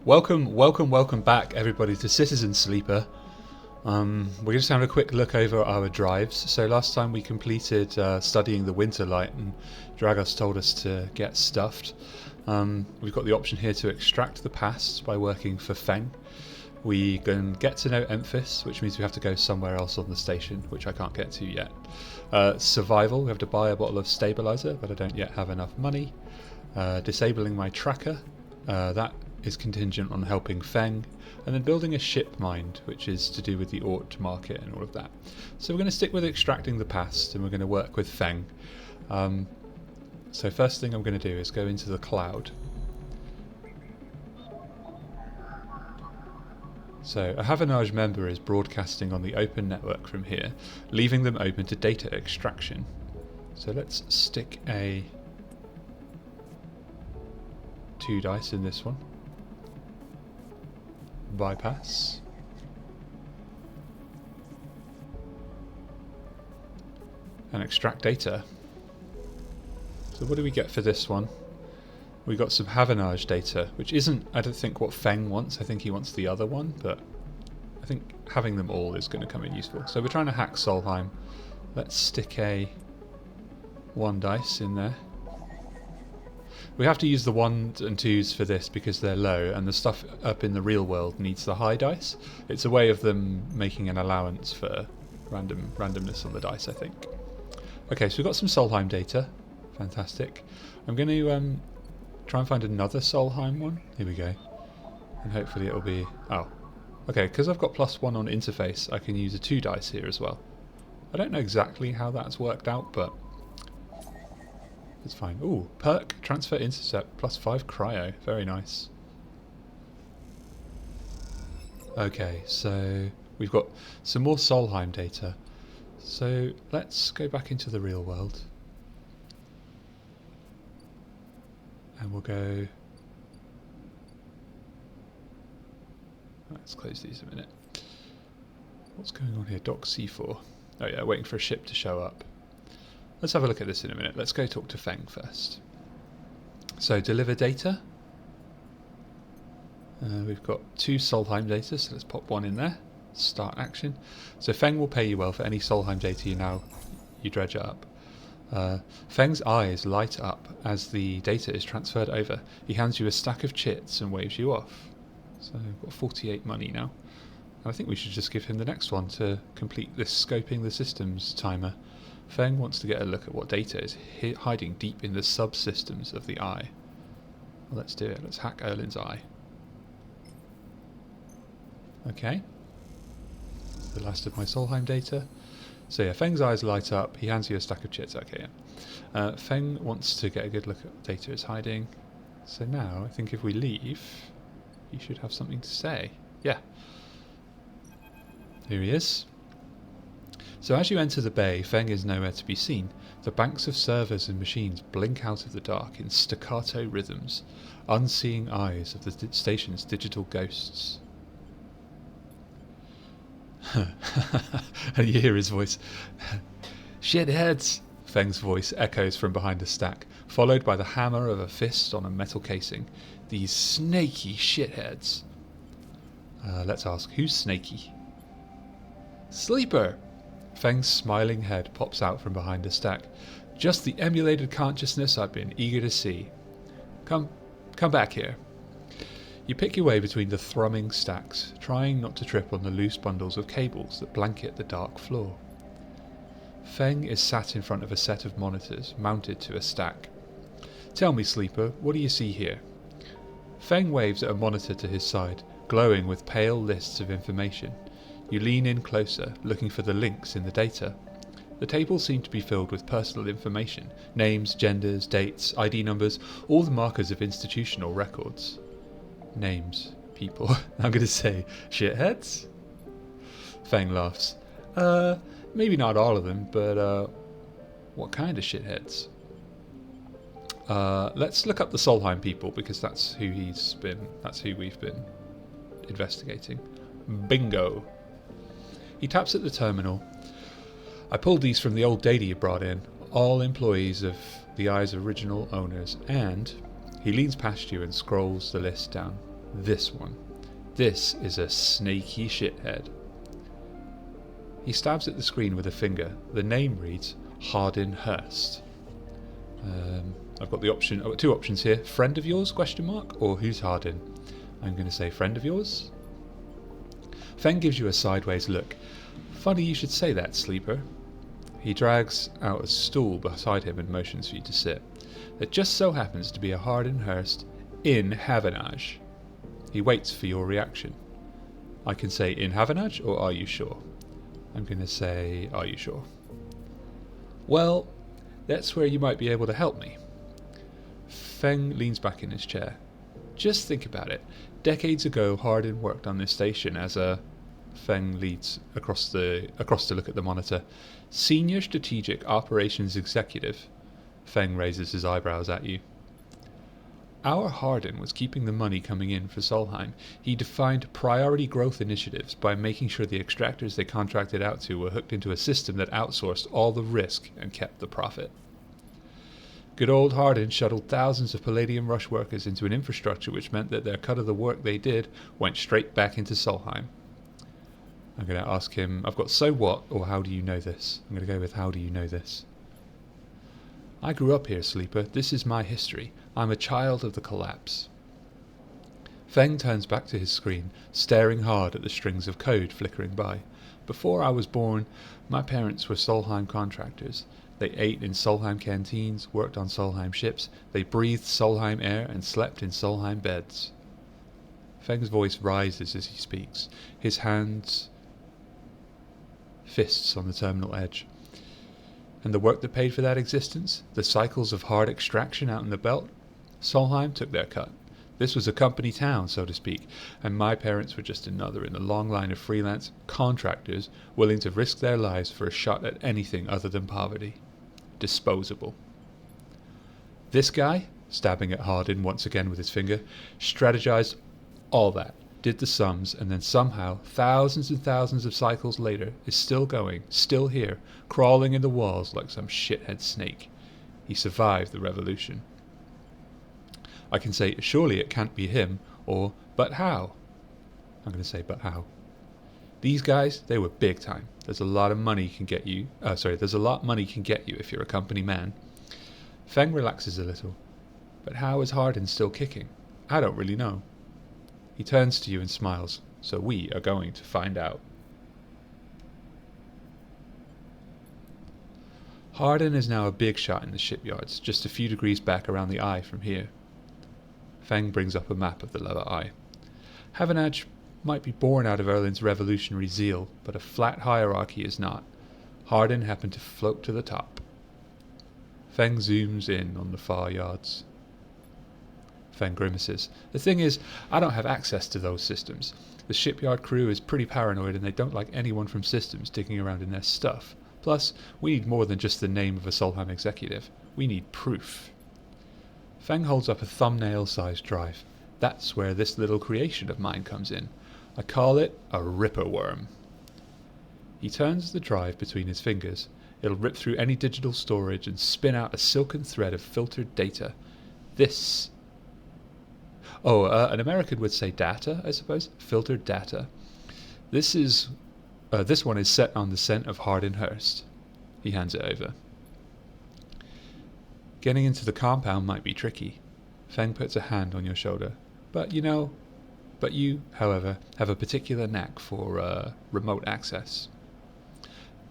Welcome back, everybody, to Citizen Sleeper. We're just having a quick look over our drives. So last time we completed studying the winter light, and Dragos told us to get stuffed. We've got the option here to extract the past by working for Feng. We can get to know Emphis, which means we have to go somewhere else on the station, which I can't get to yet. Survival, we have to buy a bottle of stabilizer, but I don't yet have enough money. Disabling my tracker, that is contingent on helping Feng, and then building a ship mind, which is to do with the Ort market and all of that. So we're going to stick with extracting the past, and we're going to work with Feng. So first thing I'm going to do is go into the cloud. So a Havanage member is broadcasting on the open network from here, leaving them open to data extraction. So let's stick a 2 dice in this one. Bypass. And extract data. So what do we get for this one? We got some Havanage data, which isn't, I don't think, what Feng wants. I think he wants the other one, but I think having them all is going to come in useful. So we're trying to hack Solheim. Let's stick a 1 dice in there. We have to use the 1s and 2s for this because they're low, and the stuff up in the real world needs the high dice. It's a way of them making an allowance for randomness on the dice, I think. Okay, so we've got some Solheim data. Fantastic. I'm going to try and find another Solheim one. Here we go. And hopefully it'll be... Oh. Okay, because I've got +1 on interface, I can use a 2 dice here as well. I don't know exactly how that's worked out, but... it's fine. Ooh, perk, transfer intercept, +5 cryo. Very nice. Okay, so we've got some more Solheim data. So let's go back into the real world. And we'll go... let's close these a minute. What's going on here? Dock C4. Oh yeah, waiting for a ship to show up. Let's have a look at this in a minute. Let's go talk to Feng first. So, deliver data. We've got 2 Solheim data, so let's pop 1 in there. Start action. So Feng will pay you well for any Solheim data you dredge up. Feng's eyes light up as the data is transferred over. He hands you a stack of chits and waves you off. So we've got 48 money now. And I think we should just give him the next one to complete this scoping the systems timer. Feng wants to get a look at what data is hiding deep in the subsystems of the eye. Well, let's do it. Let's hack Erlin's eye. Okay. The last of my Solheim data. So yeah, Feng's eyes light up. He hands you a stack of chits. Okay, yeah. Feng wants to get a good look at what data is hiding. So now, I think if we leave, he should have something to say. Yeah. Here he is. So as you enter the bay, Feng is nowhere to be seen. The banks of servers and machines blink out of the dark in staccato rhythms, unseeing eyes of the station's digital ghosts. And you hear his voice. Shitheads! Feng's voice echoes from behind a stack, followed by the hammer of a fist on a metal casing. These snaky shitheads. Let's ask, who's snaky? Sleeper! Feng's smiling head pops out from behind a stack. Just the emulated consciousness I've been eager to see. Come back here. You pick your way between the thrumming stacks, trying not to trip on the loose bundles of cables that blanket the dark floor. Feng is sat in front of a set of monitors, mounted to a stack. Tell me, Sleeper, what do you see here? Feng waves at a monitor to his side, glowing with pale lists of information. You lean in closer, looking for the links in the data. The tables seem to be filled with personal information, names, genders, dates, ID numbers, all the markers of institutional records. Names, people. I'm going to say shitheads? Feng laughs. Maybe not all of them, but what kind of shitheads? Let's look up the Solheim people, because that's who we've been investigating. Bingo. He taps at the terminal. I pulled these from the old data you brought in, all employees of the Eye's original owners, and he leans past you and scrolls the list down. This one. This is a snaky shithead. He stabs at the screen with a finger. The name reads Hardin Hurst. I've got two options here. Friend of yours, question mark, or who's Hardin? I'm going to say friend of yours. Feng gives you a sideways look. Funny you should say that, sleeper. He drags out a stool beside him and motions for you to sit. There just so happens to be a Hardin Hurst in Havanage. He waits for your reaction. I can say in Havanage, or are you sure? I'm going to say, are you sure? Well, that's where you might be able to help me. Feng leans back in his chair. Just think about it. Decades ago, Hardin worked on this station as a... Feng leads across to look at the monitor. Senior Strategic Operations Executive. Feng raises his eyebrows at you. Our Hardin was keeping the money coming in for Solheim. He defined priority growth initiatives by making sure the extractors they contracted out to were hooked into a system that outsourced all the risk and kept the profit. Good old Hardin shuttled thousands of Palladium Rush workers into an infrastructure which meant that their cut of the work they did went straight back into Solheim. I'm going to ask him, I've got so what, or how do you know this? I'm going to go with how do you know this? I grew up here, sleeper. This is my history. I'm a child of the collapse. Feng turns back to his screen, staring hard at the strings of code flickering by. Before I was born, my parents were Solheim contractors. They ate in Solheim canteens, worked on Solheim ships, they breathed Solheim air and slept in Solheim beds. Feng's voice rises as he speaks, his hands fists on the terminal edge. And the work that paid for that existence, the cycles of hard extraction out in the belt, Solheim took their cut. This was a company town, so to speak, and my parents were just another in the long line of freelance contractors willing to risk their lives for a shot at anything other than poverty. Disposable. This guy, stabbing at Hardin once again with his finger, strategized all that, did the sums, and then somehow, thousands and thousands of cycles later, is still going, still here, crawling in the walls like some shithead snake. He survived the revolution. I can say, surely it can't be him, or, but how? I'm going to say, but how? These guys, they were big time. There's a lot money can get you if you're a company man. Feng relaxes a little. But how is Hardin still kicking? I don't really know. He turns to you and smiles. So we are going to find out. Hardin is now a big shot in the shipyards, just a few degrees back around the eye from here. Feng brings up a map of the lower eye. Havanage might be born out of Erlin's revolutionary zeal, but a flat hierarchy is not. Hardin happened to float to the top. Feng zooms in on the far yards. Feng grimaces. The thing is, I don't have access to those systems. The shipyard crew is pretty paranoid and they don't like anyone from systems digging around in their stuff. Plus, we need more than just the name of a Solheim executive. We need proof. Feng holds up a thumbnail-sized drive. That's where this little creation of mine comes in. I call it a ripper worm. He turns the drive between his fingers. It'll rip through any digital storage and spin out a silken thread of filtered data. This... an American would say data, I suppose. Filtered data. This one is set on the scent of Hardin Hurst. He hands it over. Getting into the compound might be tricky. Feng puts a hand on your shoulder. But you, however, have a particular knack for remote access.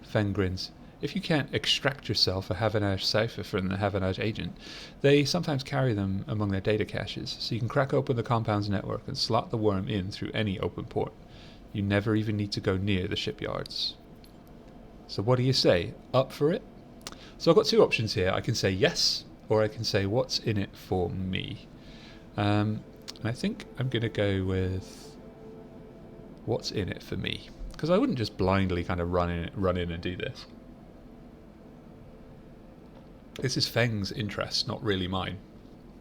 Feng grins. If you can't extract yourself a Havanage cipher from the Havanage agent, they sometimes carry them among their data caches, so you can crack open the compound's network and slot the worm in through any open port. You never even need to go near the shipyards. So what do you say? Up for it? So I've got two options here. I can say yes, or I can say what's in it for me. And I think I'm going to go with what's in it for me. Because I wouldn't just blindly kind of run in and do this. This is Feng's interest, not really mine.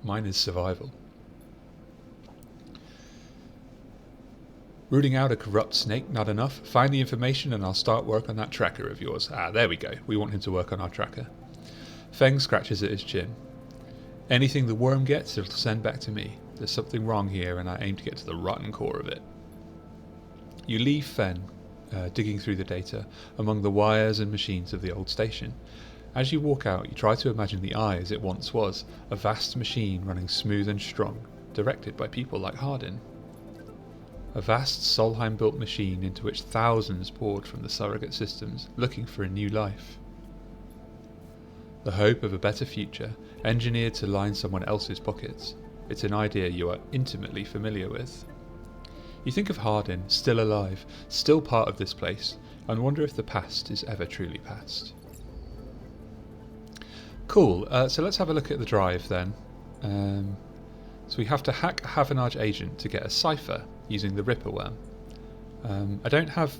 Mine is survival. Rooting out a corrupt snake, not enough. Find the information and I'll start work on that tracker of yours. Ah, there we go. We want him to work on our tracker. Feng scratches at his chin. Anything the worm gets, it'll send back to me. There's something wrong here, and I aim to get to the rotten core of it. You leave Fen, digging through the data among the wires and machines of the old station. As you walk out, you try to imagine the Eye as it once was, a vast machine running smooth and strong, directed by people like Hardin. A vast Solheim-built machine into which thousands poured from the surrogate systems, looking for a new life. The hope of a better future, engineered to line someone else's pockets. It's an idea you are intimately familiar with. You think of Hardin, still alive, still part of this place, and wonder if the past is ever truly past. Cool, so let's have a look at the drive then. So we have to hack a Havanage agent to get a cipher using the Ripper worm. I don't have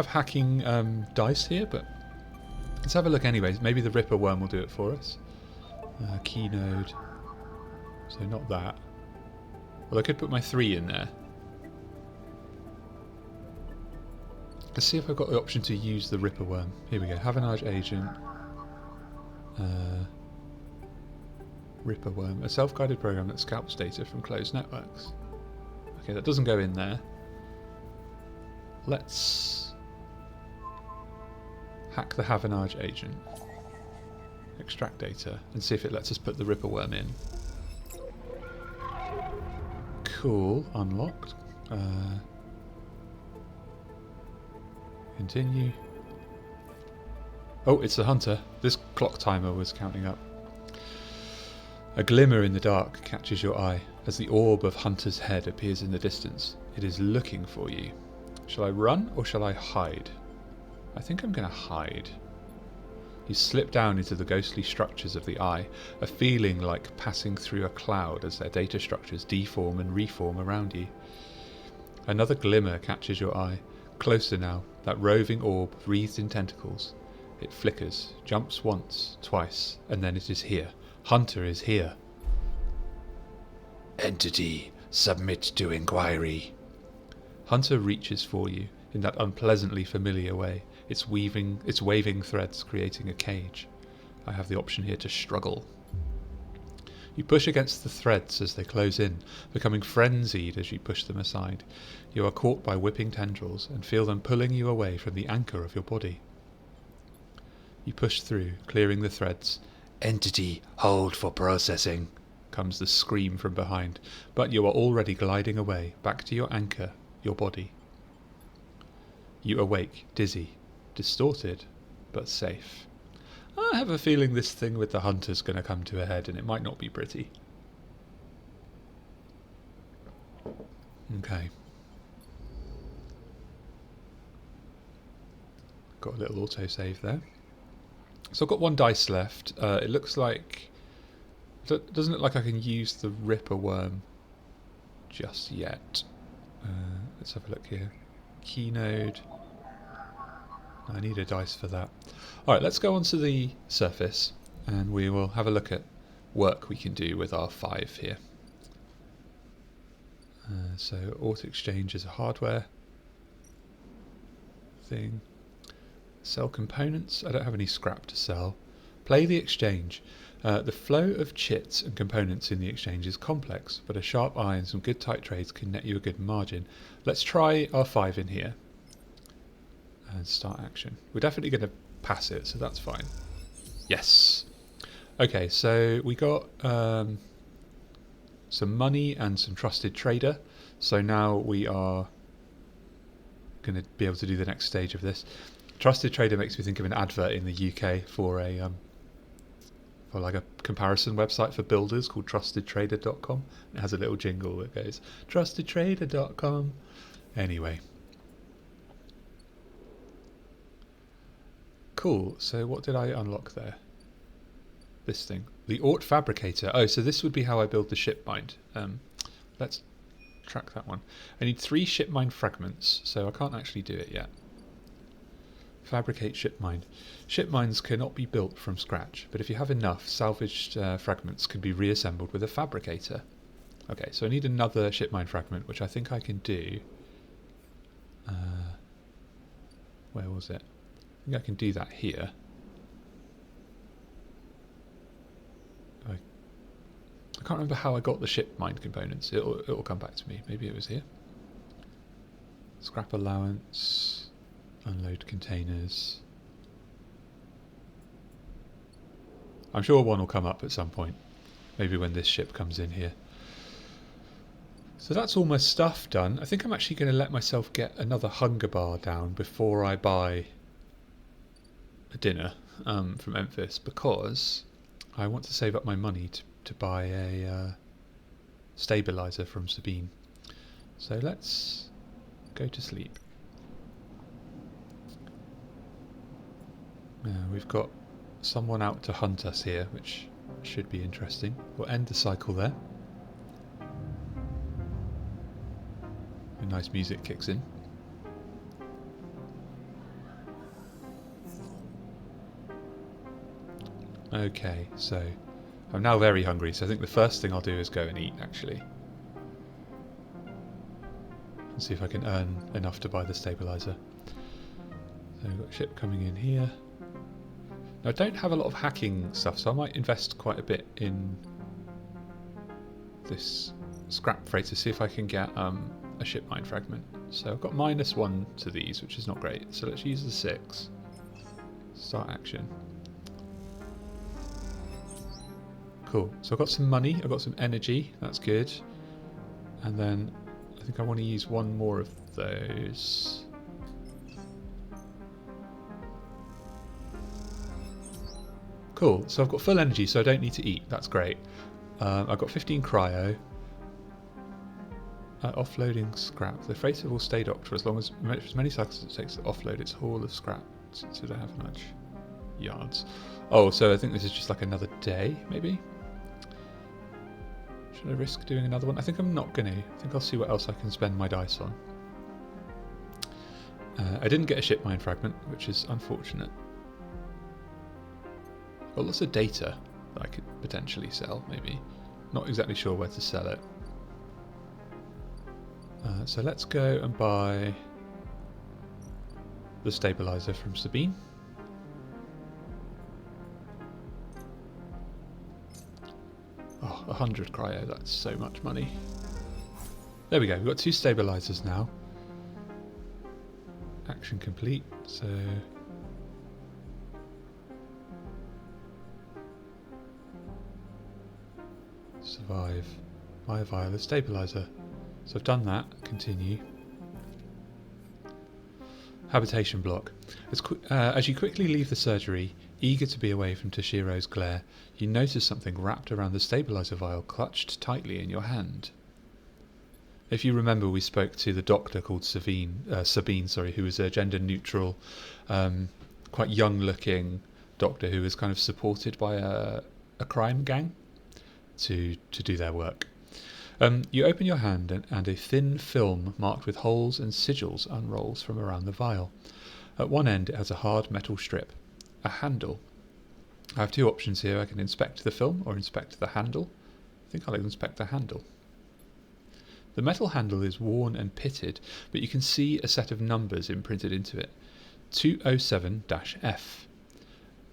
hacking dice here, but let's have a look anyways. Maybe the Ripper worm will do it for us. Key node. So not that. Well, I could put my 3 in there. Let's see if I've got the option to use the Ripper worm. Here we go. Havanage agent. Ripper worm. A self-guided program that scalps data from closed networks. Okay, that doesn't go in there. Let's hack the Havanage agent. Extract data and see if it lets us put the Ripper worm in. Cool, unlocked. Continue. Oh, it's the hunter. This clock timer was counting up. A glimmer in the dark catches your eye as the orb of Hunter's head appears in the distance. It is looking for you. Shall I run or shall I hide? I think I'm going to hide. You slip down into the ghostly structures of the Eye, a feeling like passing through a cloud as their data structures deform and reform around you. Another glimmer catches your eye. Closer now, that roving orb wreathed in tentacles. It flickers, jumps once, twice, and then it is here. Hunter is here. Entity, submit to inquiry. Hunter reaches for you in that unpleasantly familiar way, its waving threads creating a cage. I have the option here to struggle. You push against the threads as they close in, becoming frenzied as you push them aside. You are caught by whipping tendrils and feel them pulling you away from the anchor of your body. You push through, clearing the threads. Entity, hold for processing, comes the scream from behind, but you are already gliding away, back to your anchor, your body. You awake, dizzy, distorted, but safe. I have a feeling this thing with the hunter's going to come to a head, and it might not be pretty. Okay. Got a little autosave there. So I've got 1 dice left. It looks like... doesn't look like I can use the Ripper worm just yet. Let's have a look here. Keynode. I need a dice for that. Alright, let's go onto the surface and we will have a look at work we can do with our 5 here. So auto exchange is a hardware thing. Sell components. I don't have any scrap to sell. Play the exchange. The flow of chits and components in the exchange is complex, but a sharp eye and some good tight trades can net you a good margin. Let's try our 5 in here. And start action. We're definitely going to pass it, so that's fine. Yes. Okay, so we got some money and some trusted trader. So now we are going to be able to do the next stage of this. Trusted trader makes me think of an advert in the UK for a like a comparison website for builders called trustedtrader.com. It has a little jingle that goes trustedtrader.com. Anyway. Cool. So what did I unlock there? This thing. The Ort Fabricator. Oh, so this would be how I build the ship mind. Let's track that one. I need 3 ship mind fragments, so I can't actually do it yet. Fabricate ship mind. Ship minds cannot be built from scratch, but if you have enough, salvaged fragments can be reassembled with a fabricator. Okay, so I need another ship mind fragment, which I think I can do. Where was it? I think I can do that here. I can't remember how I got the ship mind components. It'll come back to me. Maybe it was here. Scrap allowance, unload containers. I'm sure one will come up at some point. Maybe when this ship comes in here. So that's all my stuff done. I think I'm actually going to let myself get another hunger bar down before I buy a dinner from Memphis, because I want to save up my money to buy a stabilizer from Sabine. So let's go to sleep. Now we've got someone out to hunt us here, which should be interesting. We'll end the cycle there. Nice music kicks in. Okay, so I'm now very hungry, so I think the first thing I'll do is go and eat, actually. And see if I can earn enough to buy the stabilizer. So we've got a ship coming in here. Now I don't have a lot of hacking stuff, so I might invest quite a bit in this scrap freighter, see if I can get a ship mine fragment. So I've got -1 to these, which is not great. So let's use the 6. Start action. Cool. So I've got some money, I've got some energy, that's good. And then I think I want to use one more of those. Cool. So I've got full energy, so I don't need to eat. That's great. I've got 15 cryo. Offloading scrap. The freighter will stay docked for as many cycles as it takes to offload its haul of scrap. So they don't have much yards. Oh, so I think this is just like another day, maybe? Should I risk doing another one? I think I'm not going to. I think I'll see what else I can spend my dice on. I didn't get a ship mine fragment, which is unfortunate. Got lots of data that I could potentially sell, maybe. Not exactly sure where to sell it. So let's go and buy the stabilizer from Sabine. Oh, 100 cryo, that's so much money. There we go, we've got 2 stabilizers now. Action complete, so... Survive. Buy via the stabilizer. So I've done that. Continue. Habitation block. As you quickly leave the surgery, eager to be away from Toshiro's glare, you notice something wrapped around the stabilizer vial, clutched tightly in your hand. If you remember, we spoke to the doctor called Sabine, who was a gender-neutral, quite young-looking doctor who was kind of supported by a crime gang to do their work. You open your hand and a thin film marked with holes and sigils unrolls from around the vial. At one end it has a hard metal strip, a handle. I have 2 options here. I can inspect the film or inspect the handle. I think I'll inspect the handle. The metal handle is worn and pitted, but you can see a set of numbers imprinted into it. 207-F.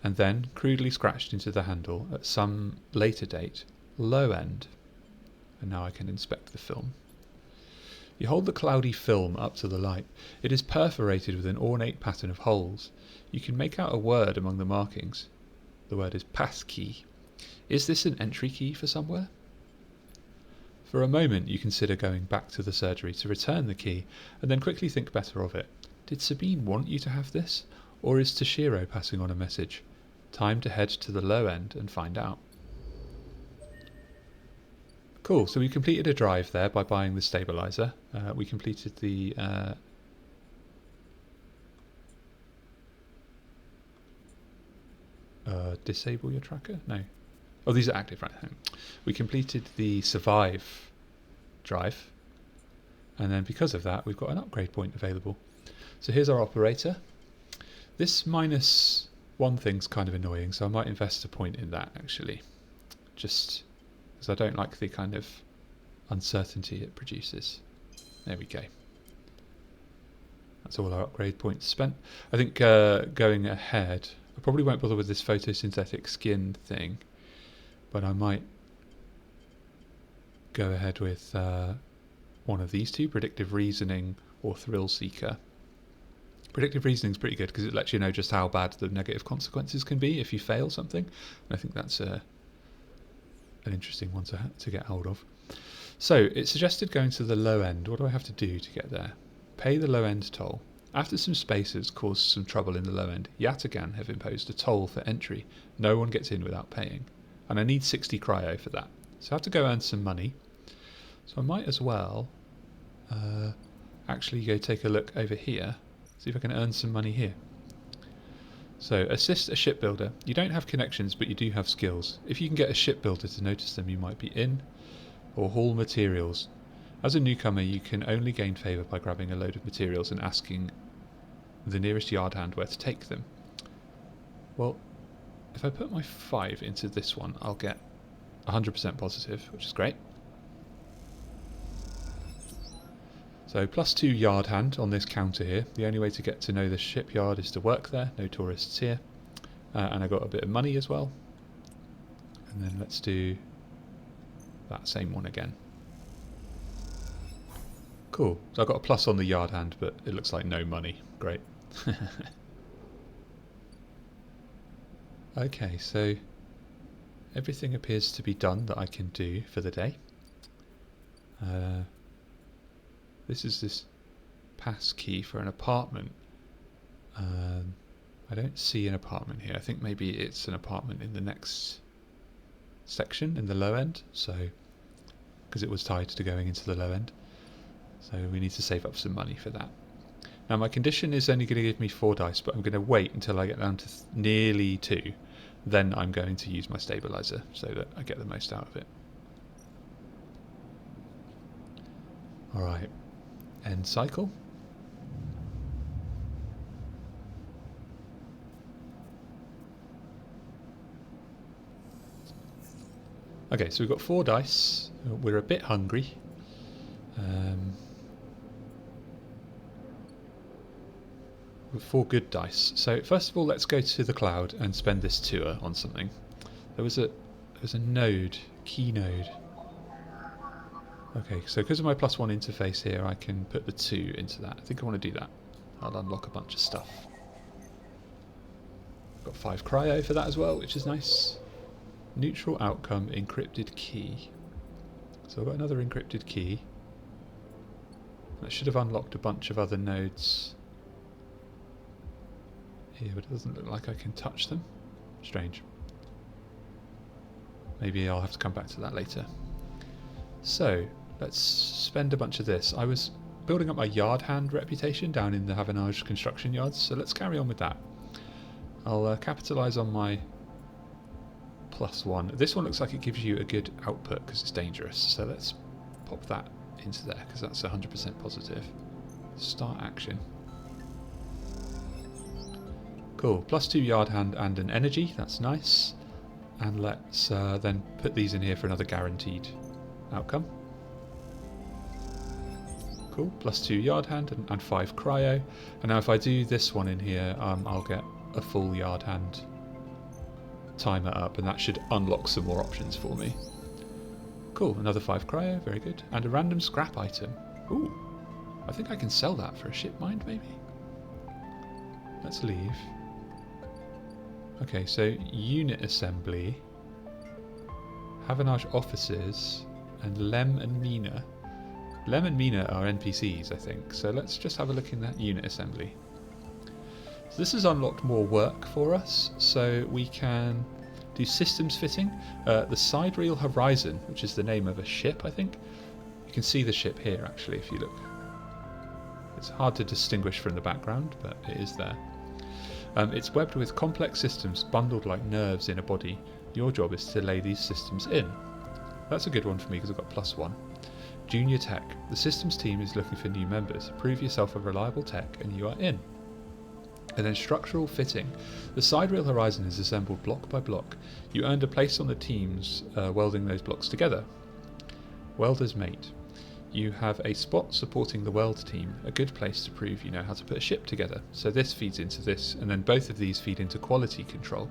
And then, crudely scratched into the handle at some later date, low end. And now I can inspect the film. You hold the cloudy film up to the light. It is perforated with an ornate pattern of holes. You can make out a word among the markings. The word is passkey. Is this an entry key for somewhere? For a moment you consider going back to the surgery to return the key, and then quickly think better of it. Did Sabine want you to have this? Or is Toshiro passing on a message? Time to head to the low end and find out. Cool, so we completed a drive there by buying the stabilizer. We completed the disable your tracker? No. Oh, these are active, right? We completed the survive drive, and then because of that we've got an upgrade point available. So here's our operator. This -1 thing's kind of annoying, so I might invest a point in that actually, just because I don't like the kind of uncertainty it produces. There we go. That's all our upgrade points spent. I think going ahead, I probably won't bother with this photosynthetic skin thing, but I might go ahead with one of these two, Predictive Reasoning or Thrill Seeker. Predictive Reasoning is pretty good because it lets you know just how bad the negative consequences can be if you fail something. And I think that's an interesting one to get hold of. So it suggested going to the low end. What do I have to do to get there? Pay the low end toll. After some spacers caused some trouble in the low end, Yatagan have imposed a toll for entry. No one gets in without paying. And I need 60 cryo for that. So I have to go earn some money. So I might as well actually go take a look over here. See if I can earn some money here. So, assist a shipbuilder. You don't have connections, but you do have skills. If you can get a shipbuilder to notice them, you might be in. Or haul materials. As a newcomer, you can only gain favour by grabbing a load of materials and asking the nearest yard hand where to take them. Well, if I put my 5 into this one, I'll get 100% positive, which is great. So +2 yard hand on this counter here. The only way to get to know the shipyard is to work there. No tourists here. And I got a bit of money as well. And then let's do that same one again. Cool. So I got a plus on the yard hand, but it looks like no money. Great. Okay, so everything appears to be done that I can do for the day. This is this pass key for an apartment. I don't see an apartment here. I think maybe it's an apartment in the next section, in the low end. So, because it was tied to going into the low end. So we need to save up some money for that. Now my condition is only going to give me 4 dice, but I'm going to wait until I get down to nearly 2. Then I'm going to use my stabilizer so that I get the most out of it. Alright. End cycle. Okay, so we've got 4 dice. We're a bit hungry. With 4 good dice. So first of all, let's go to the cloud and spend this tour on something. There was a node, key node. Okay, so because of my +1 interface here, I can put the 2 into that. I think I want to do that. I'll unlock a bunch of stuff. Got 5 cryo for that as well, which is nice. Neutral outcome, encrypted key. So I've got another encrypted key. That should have unlocked a bunch of other nodes here, but it doesn't look like I can touch them. Strange. Maybe I'll have to come back to that later. So, let's spend a bunch of this. I was building up my yard hand reputation down in the Havanage construction yards, so let's carry on with that. I'll capitalise on my +1. This one looks like it gives you a good output because it's dangerous, so let's pop that into there because that's 100% positive. Start action. Cool, +2 yard hand and an energy, that's nice. And let's then put these in here for another guaranteed outcome. Cool, +2 yard hand and 5 cryo. And now if I do this one in here, I'll get a full yard hand timer up, and that should unlock some more options for me. Cool, another 5 cryo, very good. And a random scrap item. Ooh, I think I can sell that for a ship mind, maybe? Let's leave. Okay, so unit assembly, Havanage offices, and Lem and Mina. Lem and Mina are NPCs, I think, so let's just have a look in that unit assembly. So this has unlocked more work for us, so we can do systems fitting. The Sidereal Horizon, which is the name of a ship, I think. You can see the ship here, actually, if you look. It's hard to distinguish from the background, but it is there. It's webbed with complex systems bundled like nerves in a body. Your job is to lay these systems in. That's a good one for me because I've got +1. Junior Tech. The systems team is looking for new members. Prove yourself a reliable tech and you are in. And then structural fitting. The Sidereal Horizon is assembled block by block. You earned a place on the teams welding those blocks together. Welder's mate. You have a spot supporting the weld team, a good place to prove you know how to put a ship together. So this feeds into this, and then both of these feed into quality control.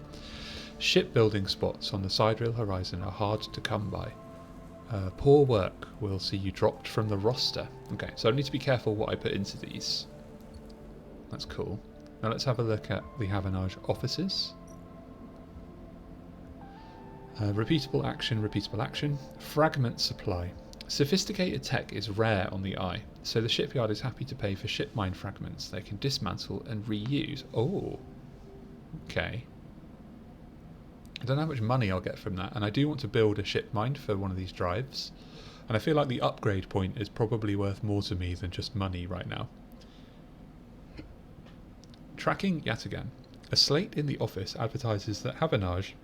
Shipbuilding spots on the Sidereal Horizon are hard to come by. Poor work will see you dropped from the roster. Okay, so I need to be careful what I put into these. That's cool. Now let's have a look at the Havanage offices. Repeatable action. Fragment supply. Sophisticated tech is rare on the Eye, so the shipyard is happy to pay for ship mine fragments they can dismantle and reuse. Oh, okay. I don't know how much money I'll get from that, and I do want to build a ship mine for one of these drives, and I feel like the upgrade point is probably worth more to me than just money right now. Tracking Yataghan. A slate in the office advertises that Havanage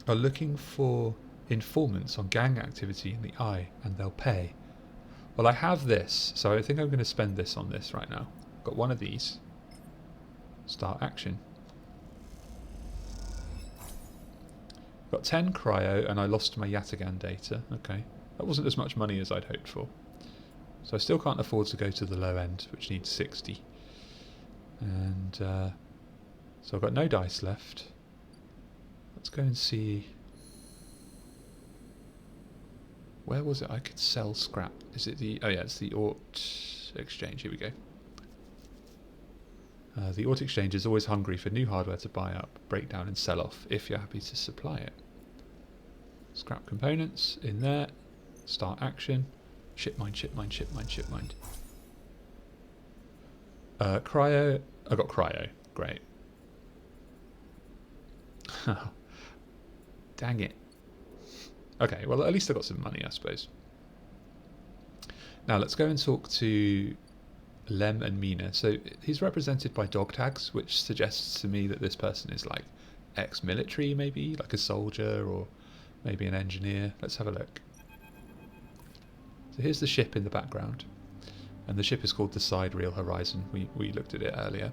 are looking for informants on gang activity in the Eye, and they'll pay. Well, I have this, so I think I'm going to spend this on this right now. Got one of these. Start action. Got 10 cryo, and I lost my Yataghan data. Okay, that wasn't as much money as I'd hoped for. So I still can't afford to go to the low end, which needs 60. And so I've got no dice left. Let's go and see. Where was it I could sell scrap? Is it the... Oh yeah, it's the Ort Exchange. Here we go. The Ort Exchange is always hungry for new hardware to buy up, break down and sell off, if you're happy to supply it. Scrap components in there. Start action. Ship mine. Cryo. I got cryo. Great. Dang it. Okay, well at least I got some money, I suppose. Now let's go and talk to Lem and Mina. So he's represented by dog tags, which suggests to me that this person is like ex-military, maybe like a soldier or maybe an engineer. Let's have a look. So here's the ship in the background, and the ship is called the Sidereal Horizon. We looked at it earlier.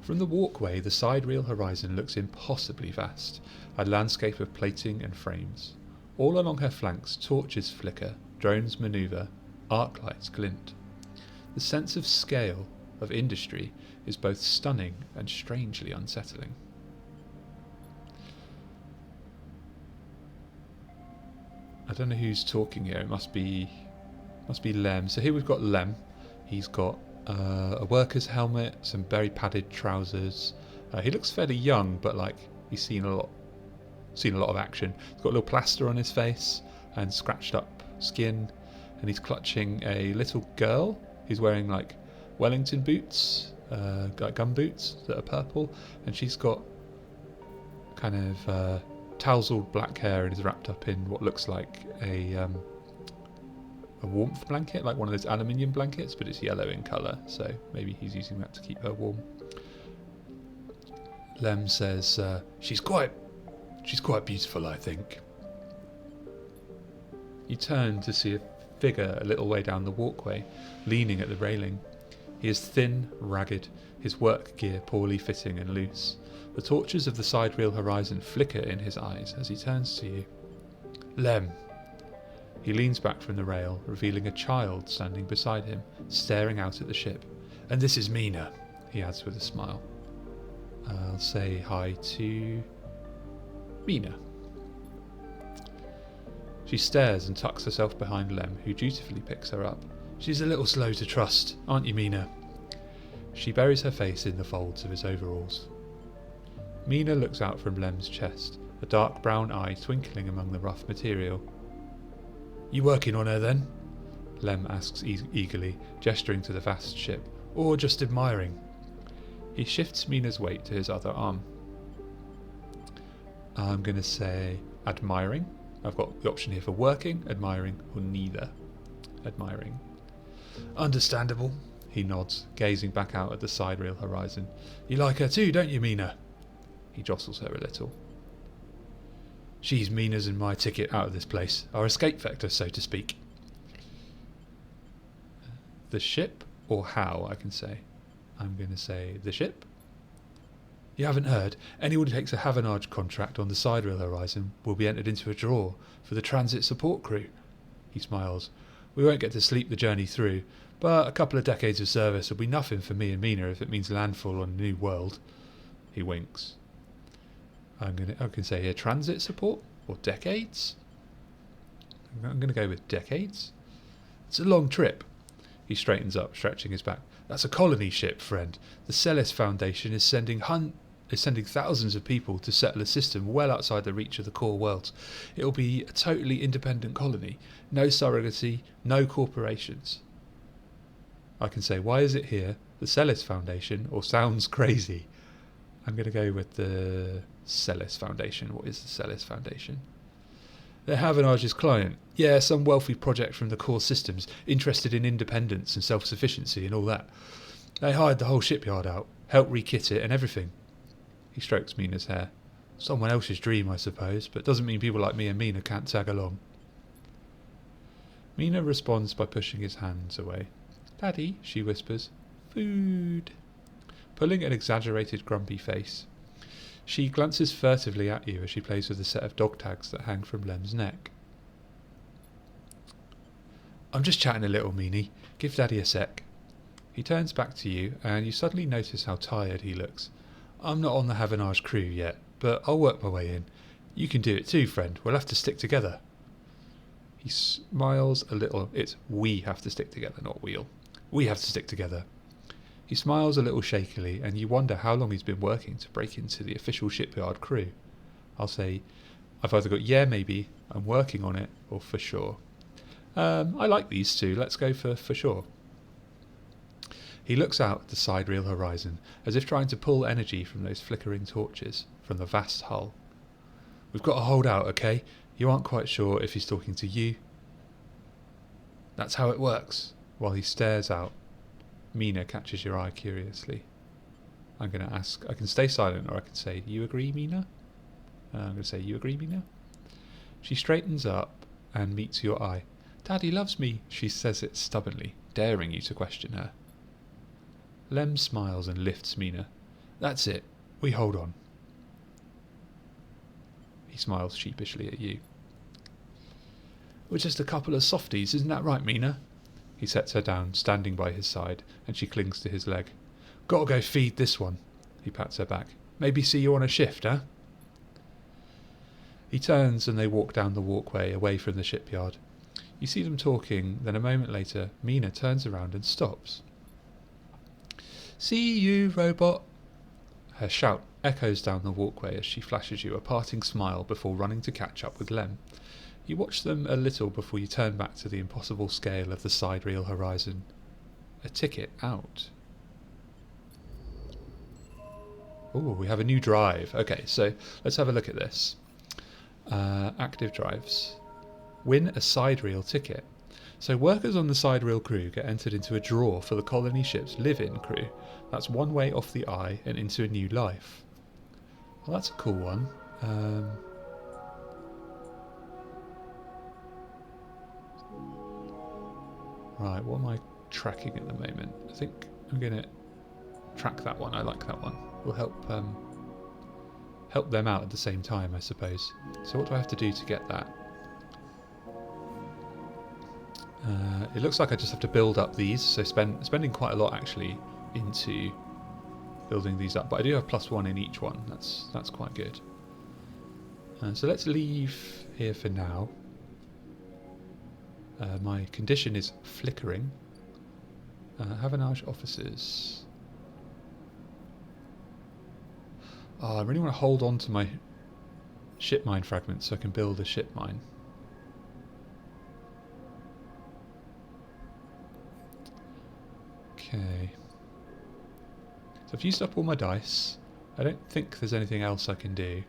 From the walkway, the Sidereal Horizon looks impossibly vast, a landscape of plating and frames. All along her flanks, torches flicker, drones manoeuvre, arc lights glint. The sense of scale, of industry, is both stunning and strangely unsettling. I don't know who's talking here. It must be Lem. So here we've got Lem. He's got a worker's helmet, some very padded trousers. He looks fairly young, but like he's seen a lot of action. He's got a little plaster on his face and scratched up skin, and he's clutching a little girl. He's wearing like Wellington boots, like gum boots that are purple, and she's got kind of tousled black hair and is wrapped up in what looks like a warmth blanket, like one of those aluminium blankets, but it's yellow in colour, so maybe he's using that to keep her warm. Lem says, she's quite beautiful, I think. You turn to see a figure a little way down the walkway, leaning at the railing. He is thin, ragged, his work gear poorly fitting and loose. The torches of the Sidereal Horizon flicker in his eyes as he turns to you. Lem. He leans back from the rail, revealing a child standing beside him, staring out at the ship. And this is Mina, he adds with a smile. I'll say hi to Mina. She stares and tucks herself behind Lem, who dutifully picks her up. She's a little slow to trust, aren't you, Mina? She buries her face in the folds of his overalls. Mina looks out from Lem's chest, a dark brown eye twinkling among the rough material. You working on her then? Lem asks eagerly, gesturing to the vast ship. Or just admiring? He shifts Mina's weight to his other arm. I'm going to say admiring. I've got the option here for working, admiring, or neither. Admiring. Understandable, he nods, gazing back out at the Sidereal Horizon. You like her too, don't you, Mina? He jostles her a little. She's Mina's and my ticket out of this place, our escape vector, so to speak. The ship, or how, I can say. I'm going to say the ship. You haven't heard. Anyone who takes a Havanage contract on the Sidereal Horizon will be entered into a draw for the transit support crew. He smiles. We won't get to sleep the journey through, but a couple of decades of service will be nothing for me and Mina if it means landfall on a new world. He winks. I can say here transit support, or decades. I'm going to go with decades. It's a long trip. He straightens up, stretching his back. That's a colony ship, friend. The Celis Foundation is sending thousands of people to settle a system well outside the reach of the core worlds. It will be a totally independent colony. No surrogacy, no corporations. I can say, why is it here? The Celis Foundation, or sounds crazy? I'm going to go with the Celis Foundation. What is the Celis Foundation? They're Havanage's client. Yeah, some wealthy project from the core systems, interested in independence and self-sufficiency and all that. They hired the whole shipyard out, helped re-kit it and everything. He strokes Mina's hair. Someone else's dream, I suppose, but doesn't mean people like me and Mina can't tag along. Mina responds by pushing his hands away. Daddy, she whispers. Food. Pulling an exaggerated grumpy face. She glances furtively at you as she plays with a set of dog tags that hang from Lem's neck. I'm just chatting a little, Meanie. Give Daddy a sec. He turns back to you, and you suddenly notice how tired he looks. I'm not on the Havanage crew yet, but I'll work my way in. You can do it too, friend. We'll have to stick together. He smiles a little. It's we have to stick together, not we'll. We have to stick together. He smiles a little shakily, and you wonder how long he's been working to break into the official shipyard crew. I'll say, I've either got yeah, maybe, I'm working on it, or for sure. I like these two. Let's go for sure. He looks out at the sidereal horizon, as if trying to pull energy from those flickering torches, from the vast hull. We've got to hold out, okay? You aren't quite sure if he's talking to you. That's how it works. While he stares out, Mina catches your eye curiously. I'm going to ask, I can stay silent or I can say, you agree, Mina? I'm going to say, you agree, Mina? She straightens up and meets your eye. Daddy loves me, she says it stubbornly, daring you to question her. Lem smiles and lifts Mina. That's it. We hold on. He smiles sheepishly at you. We're just a couple of softies, isn't that right, Mina? He sets her down, standing by his side, and she clings to his leg. Gotta go feed this one. He pats her back. Maybe see you on a shift, huh? He turns and they walk down the walkway away from the shipyard. You see them talking, then a moment later, Mina turns around and stops. See you, robot. Her shout echoes down the walkway as she flashes you a parting smile before running to catch up with Lem. You watch them a little before you turn back to the impossible scale of the sidereal horizon. A ticket out. Oh, we have a new drive. Okay, so let's have a look at this. Active drives. Win a sidereal ticket. So workers on the sidereal crew get entered into a draw for the colony ship's live-in crew. That's one way off the eye and into a new life. Well, that's a cool one. Right, what am I tracking at the moment? I think I'm going to track that one. I like that one. Will help them out at the same time, I suppose. So what do I have to do to get that? It looks like I just have to build up these, so spending quite a lot actually into building these up. But I do have +1 in each one. That's quite good. So let's leave here for now. My condition is flickering. Havanage officers. Oh, I really want to hold on to my ship mine fragments so I can build a ship mine. Okay. So I've used up all my dice. I don't think there's anything else I can do.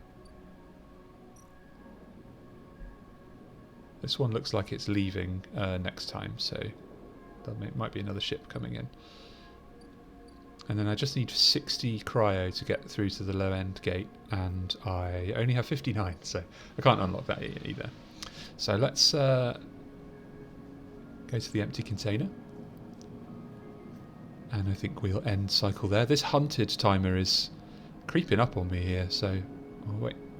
This one looks like it's leaving next time, so there might be another ship coming in. And then I just need 60 cryo to get through to the low end gate, and I only have 59, so I can't unlock that either. So let's go to the empty container. And I think we'll end cycle there. This hunted timer is creeping up on me here, so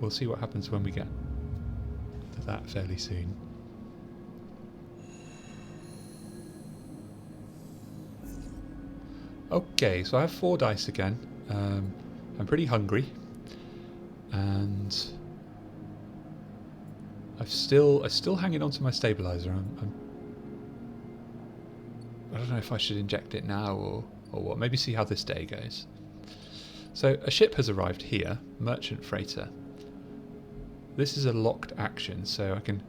we'll see what happens when we get to that fairly soon. Okay, so I have 4 dice again. I'm pretty hungry, and I'm still hanging on to my stabilizer. I don't know if I should inject it now or what. Maybe see how this day goes. So a ship has arrived here, merchant freighter. This is a locked action, so I can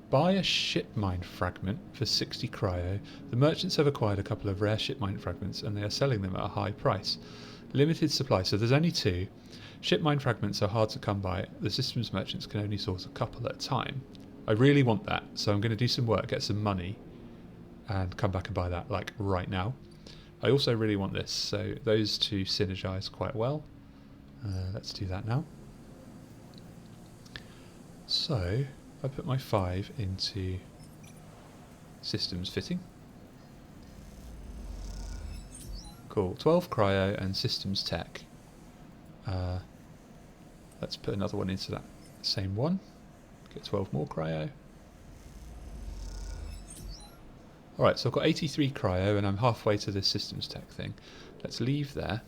buy a ship mine fragment for 60 cryo. The merchants have acquired a couple of rare ship mine fragments and they are selling them at a high price. Limited supply, so there's only 2. Ship mine fragments are hard to come by. The systems merchants can only source a couple at a time. I really want that, so I'm going to do some work, get some money, and come back and buy that, like, right now. I also really want this, so those two synergize quite well. Let's do that now. So, I put my 5 into systems fitting. Cool, 12 cryo and systems tech. Let's put another one into that same one. Get 12 more cryo. Alright, so I've got 83 cryo and I'm halfway to this systems tech thing. Let's leave there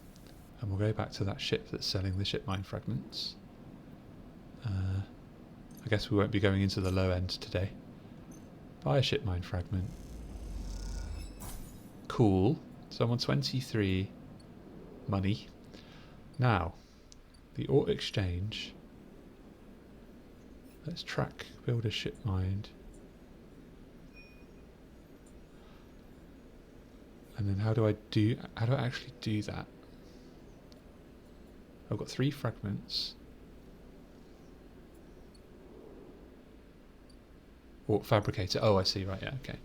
and we'll go back to that ship that's selling the ship mine fragments. I guess we won't be going into the low end today. Buy a ship mine fragment. Cool. So I'm on 23 money. Now, the ore exchange. Let's track, build a ship mine. And then how do I actually do that? I've got 3 fragments. Or fabricator. Oh, I see. Right, yeah, okay.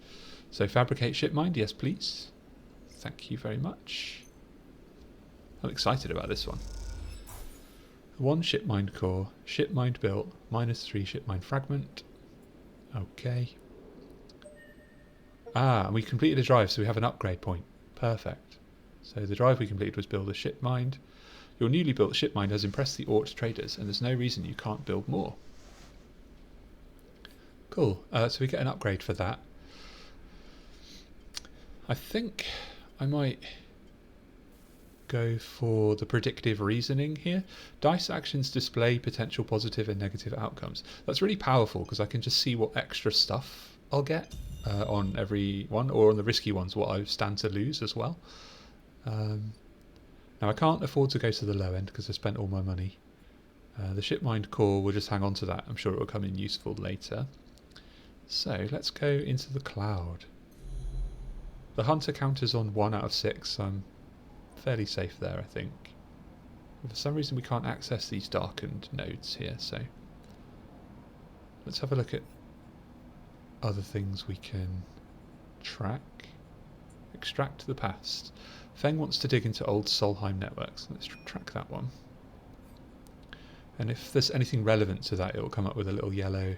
So fabricate ship mine, yes please. Thank you very much. I'm excited about this one. 1 ship mine core, ship mine built, -3 ship mine fragment. Okay. Ah, and we completed a drive, so we have an upgrade point. Perfect. So the drive we completed was build a ship mine. Your newly built ship mine has impressed the Ort traders, and there's no reason you can't build more. Cool. So we get an upgrade for that. I think I might go for the predictive reasoning here. Dice actions display potential positive and negative outcomes. That's really powerful because I can just see what extra stuff I'll get on every one, or on the risky ones what I stand to lose as well. Now I can't afford to go to the low end because I spent all my money. The ship mine core, we'll just hang on to that. I'm sure it will come in useful later. So let's go into the cloud. The hunter counter's on 1 out of 6, so I'm fairly safe there, I think. For some reason we can't access these darkened nodes here, so let's have a look at other things we can track. Extract the past. Feng wants to dig into old Solheim networks. Let's track that one. And if there's anything relevant to that, it will come up with a little yellow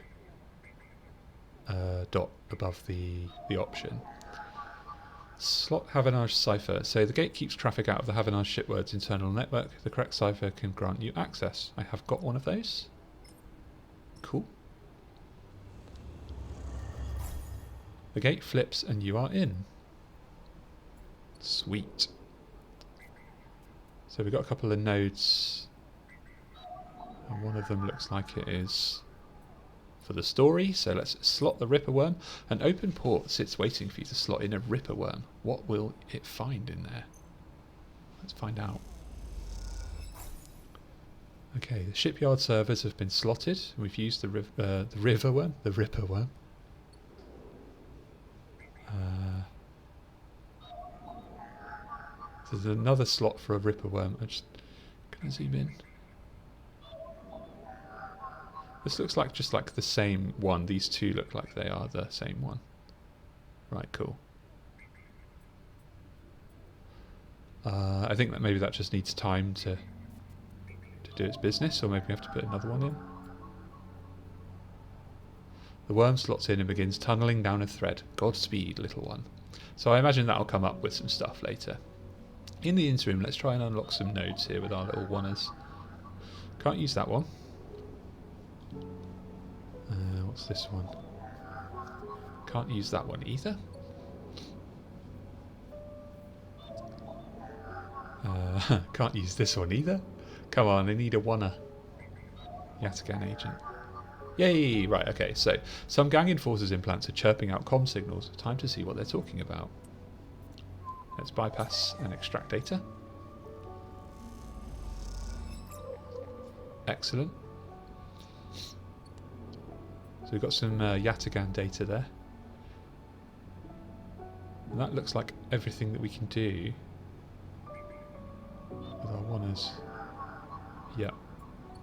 dot above the option. Slot Havanage cipher. So the gate keeps traffic out of the Havanage shipword's internal network. The correct cipher can grant you access. I have got one of those. Cool. The gate flips and you are in. Sweet. So we've got a couple of nodes. And one of them looks like it is for the story, so let's slot the Ripper Worm. An open port sits waiting for you to slot in a Ripper Worm. What will it find in there? Let's find out. Okay, the shipyard servers have been slotted. We've used the Ripper Worm. There's another slot for a Ripper Worm. Can I zoom in? This looks like just like the same one. These two look like they are the same one. Right, cool. I think that maybe that just needs time to do its business, or maybe we have to put another one in. The worm slots in and begins tunneling down a thread. Godspeed, little one. So I imagine that'll come up with some stuff later. In the interim, let's try and unlock some nodes here with our little oneers. Can't use that one. What's this one? Can't use that one either. Can't use this one either. Come on, I need a oneer. Yataghan agent. Yay! Right, okay, so some gang enforcers' implants are chirping out comm signals. Time to see what they're talking about. Let's bypass and extract data. Excellent. So we've got some Yataghan data there. And that looks like everything that we can do with our wanners. Yeah.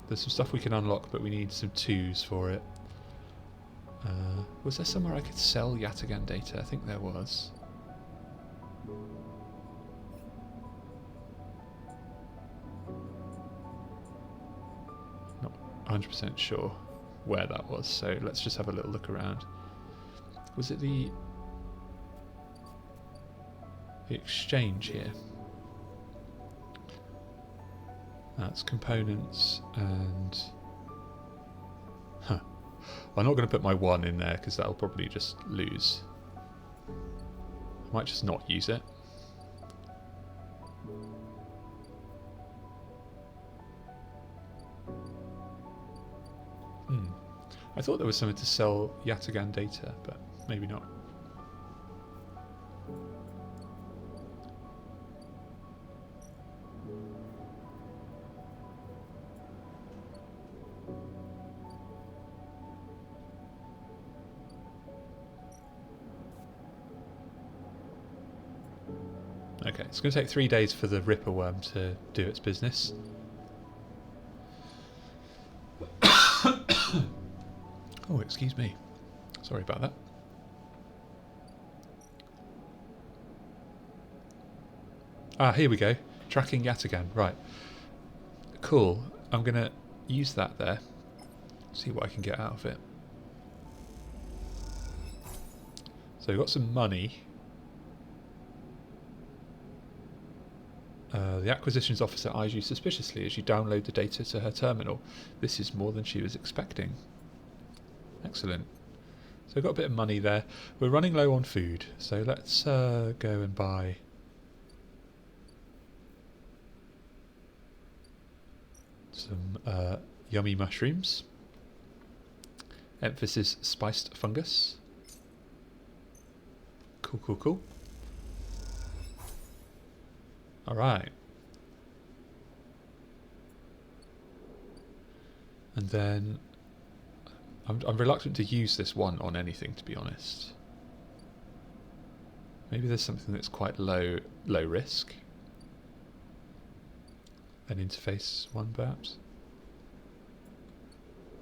There's some stuff we can unlock, but we need some 2s for it. Was there somewhere I could sell Yataghan data? I think there was. Not 100% sure where that was, so let's just have a little look around. Was it the exchange here? That's components and... Huh. I'm not going to put my 1 in there because that'll probably just lose. I might just not use it. I thought there was something to sell Yataghan data, but maybe not. Okay, it's going to take 3 days for the Ripper worm to do its business. Oh, excuse me. Sorry about that. Ah, here we go. Tracking Yataghan. Right. Cool. I'm going to use that there. See what I can get out of it. So we've got some money. The acquisitions officer eyes you suspiciously as you download the data to her terminal. This is more than she was expecting. Excellent. So we've got a bit of money there. We're running low on food, so let's go and buy some yummy mushrooms. Emphasis spiced fungus. Cool, cool, cool. Alright. And then I'm reluctant to use this one on anything, to be honest. Maybe there's something that's quite low risk. An interface one, perhaps?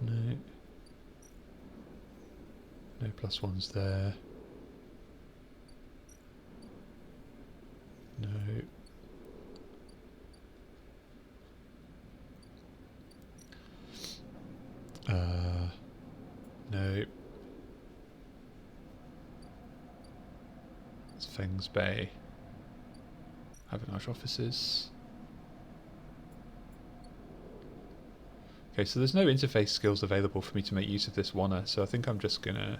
No. No +1s there. No. No. It's Feng's Bay. Havenage offices. Okay, so there's no interface skills available for me to make use of this wanna, so I think I'm just gonna...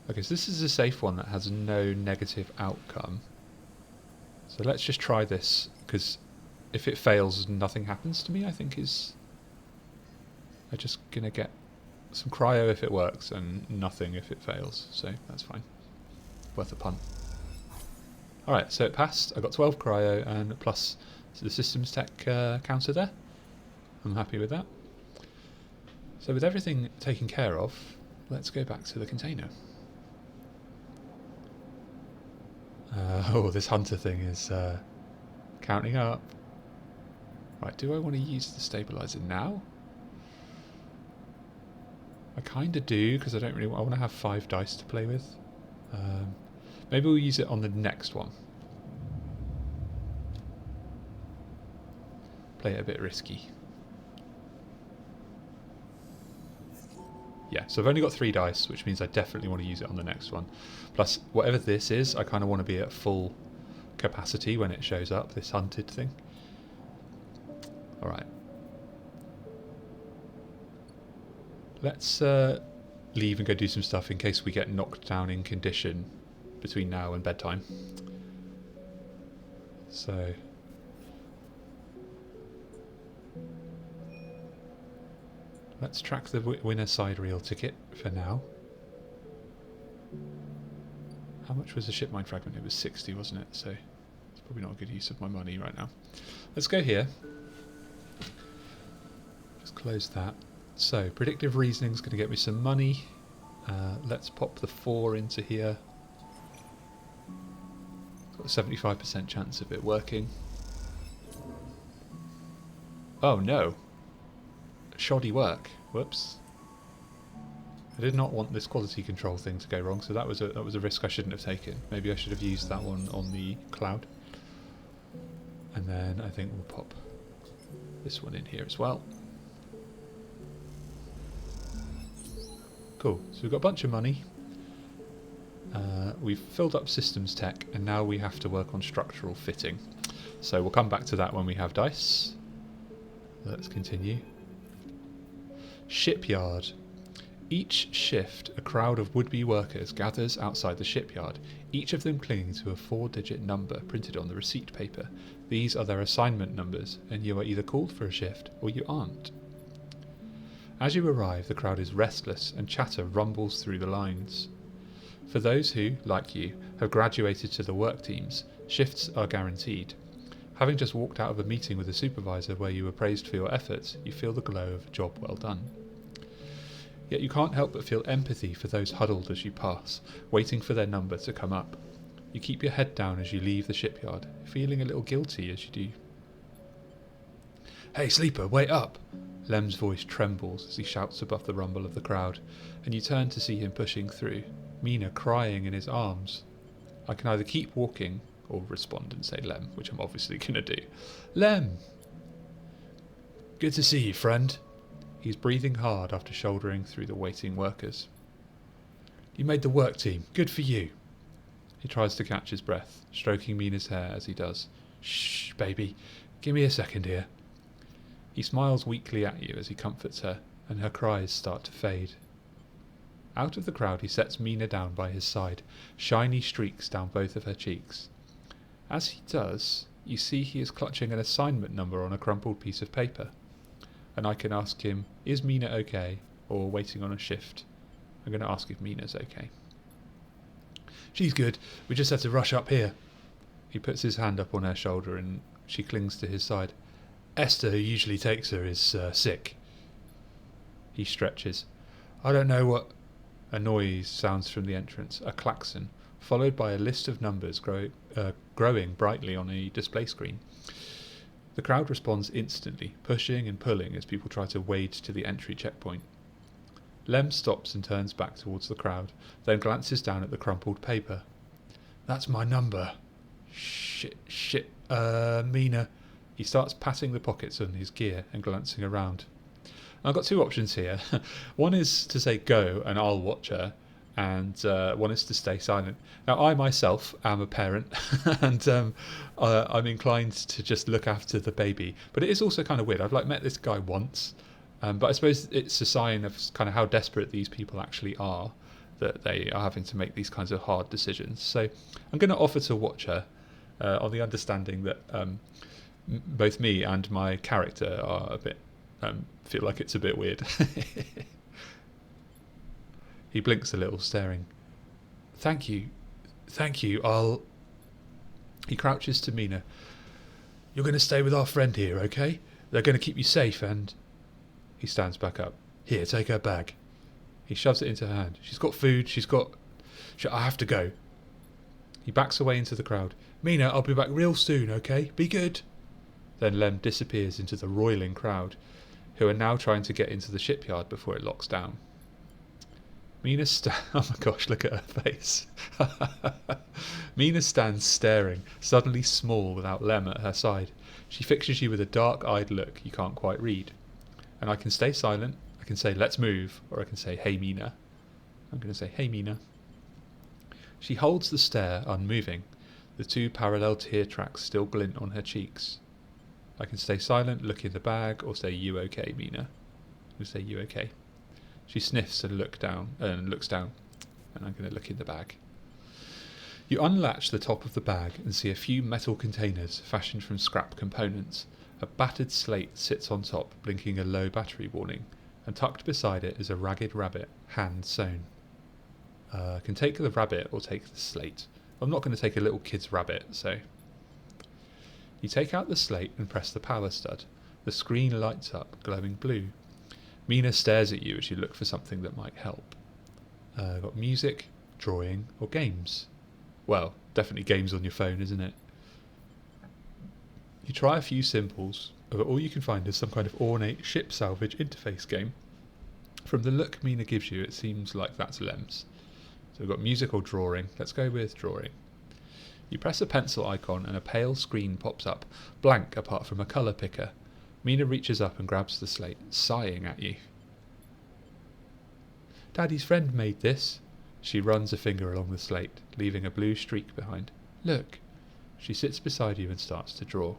Okay, so this is a safe one that has no negative outcome. So let's just try this, because if it fails, nothing happens to me, I think is... I'm just going to get some cryo if it works, and nothing if it fails, so that's fine. Worth a punt. Alright, so it passed. I got 12 cryo, and plus the systems tech counter there. I'm happy with that. So with everything taken care of, let's go back to the container. Oh, this hunter thing is counting up. Right, do I want to use the stabilizer now? I kind of do, because I don't really I want to have 5 dice to play with. Maybe we'll use it on the next one. Play it a bit risky. Yeah, so I've only got 3 dice, which means I definitely want to use it on the next one. Plus, whatever this is, I kind of want to be at full capacity when it shows up, this hunted thing. Alright. Let's leave and go do some stuff in case we get knocked down in condition between now and bedtime. So... Let's track the winner side reel ticket for now. How much was the ship mine fragment? It was 60, wasn't it? So it's probably not a good use of my money right now. Let's go here. Just close that. So predictive reasoning is going to get me some money. Let's pop the 4 into here. Got a 75% chance of it working. Oh no. Shoddy work. Whoops. I did not want this quality control thing to go wrong, so that was a risk I shouldn't have taken. Maybe I should have used that one on the cloud. And then I think we'll pop this one in here as well. Cool. So we've got a bunch of money. We've filled up systems tech, and now we have to work on structural fitting. So we'll come back to that when we have dice. Let's continue. Shipyard. Each shift, a crowd of would-be workers gathers outside the shipyard, each of them clinging to a 4-digit number printed on the receipt paper. These are their assignment numbers, and you are either called for a shift or you aren't. As you arrive, the crowd is restless and chatter rumbles through the lines. For those who, like you, have graduated to the work teams, shifts are guaranteed. Having just walked out of a meeting with a supervisor where you were praised for your efforts, you feel the glow of a job well done. Yet you can't help but feel empathy for those huddled as you pass, waiting for their number to come up. You keep your head down as you leave the shipyard, feeling a little guilty as you do. "Hey, sleeper, wait up!" Lem's voice trembles as he shouts above the rumble of the crowd, and you turn to see him pushing through, Mina crying in his arms. I can either keep walking or respond and say Lem, which I'm obviously going to do. "Lem!" "Good to see you, friend." He's breathing hard after shouldering through the waiting workers. "You made the work team. Good for you." He tries to catch his breath, stroking Mina's hair as he does. "Shh, baby. Give me a second here." He smiles weakly at you as he comforts her, and her cries start to fade. Out of the crowd he sets Mina down by his side, shiny streaks down both of her cheeks. As he does, you see he is clutching an assignment number on a crumpled piece of paper. And I can ask him, is Mina okay, or waiting on a shift? I'm going to ask if Mina's okay. "She's good. We just had to rush up here." He puts his hand up on her shoulder and she clings to his side. "Esther, who usually takes her, is sick." He stretches. "I don't know what..." A noise sounds from the entrance, a klaxon, followed by a list of numbers growing brightly on a display screen. The crowd responds instantly, pushing and pulling as people try to wade to the entry checkpoint. Lem stops and turns back towards the crowd, then glances down at the crumpled paper. "That's my number." Shit, Mina." He starts patting the pockets on his gear and glancing around. I've got two options here. One is to say go and I'll watch her, and one is to stay silent. Now, I myself am a parent, and I'm inclined to just look after the baby. But it is also kind of weird. I've met this guy once, but I suppose it's a sign of kind of how desperate these people actually are, that they are having to make these kinds of hard decisions. So I'm going to offer to watch her, on the understanding that both me and my character are a bit feel like it's a bit weird. He blinks a little, staring. Thank you, I'll..." He crouches to Mina. "You're going to stay with our friend here, okay? They're going to keep you safe and..." He stands back up. "Here, take her bag." He shoves it into her hand. "She's got food, I have to go." He backs away into the crowd. "Mina, I'll be back real soon, okay? Be good." Then Lem disappears into the roiling crowd, who are now trying to get into the shipyard before it locks down. Mina oh my gosh, look at her face. Mina stands staring, suddenly small without Lem at her side. She fixes you with a dark-eyed look you can't quite read. And I can stay silent, I can say let's move, or I can say hey Mina. I'm going to say hey Mina. She holds the stare, unmoving. The two parallel tear tracks still glint on her cheeks. I can stay silent, look in the bag, or say you okay, Mina. I'm going to say you okay. She sniffs and looks down, and I'm going to look in the bag. You unlatch the top of the bag and see a few metal containers fashioned from scrap components. A battered slate sits on top, blinking a low battery warning. and tucked beside it is a ragged rabbit, hand sewn. Can take the rabbit or take the slate. I'm not going to take a little kid's rabbit, so... You take out the slate and press the power stud. The screen lights up, glowing blue. Mina stares at you as you look for something that might help. Got music, drawing, or games. Well, definitely games on your phone, isn't it? You try a few symbols, but all you can find is some kind of ornate ship salvage interface game. From the look Mina gives you, it seems like that's Lem's. So we've got music or drawing. Let's go with drawing. You press a pencil icon and a pale screen pops up, blank apart from a colour picker. Mina reaches up and grabs the slate, sighing at you. Daddy's friend made this. She runs a finger along the slate, leaving a blue streak behind. Look. She sits beside you and starts to draw.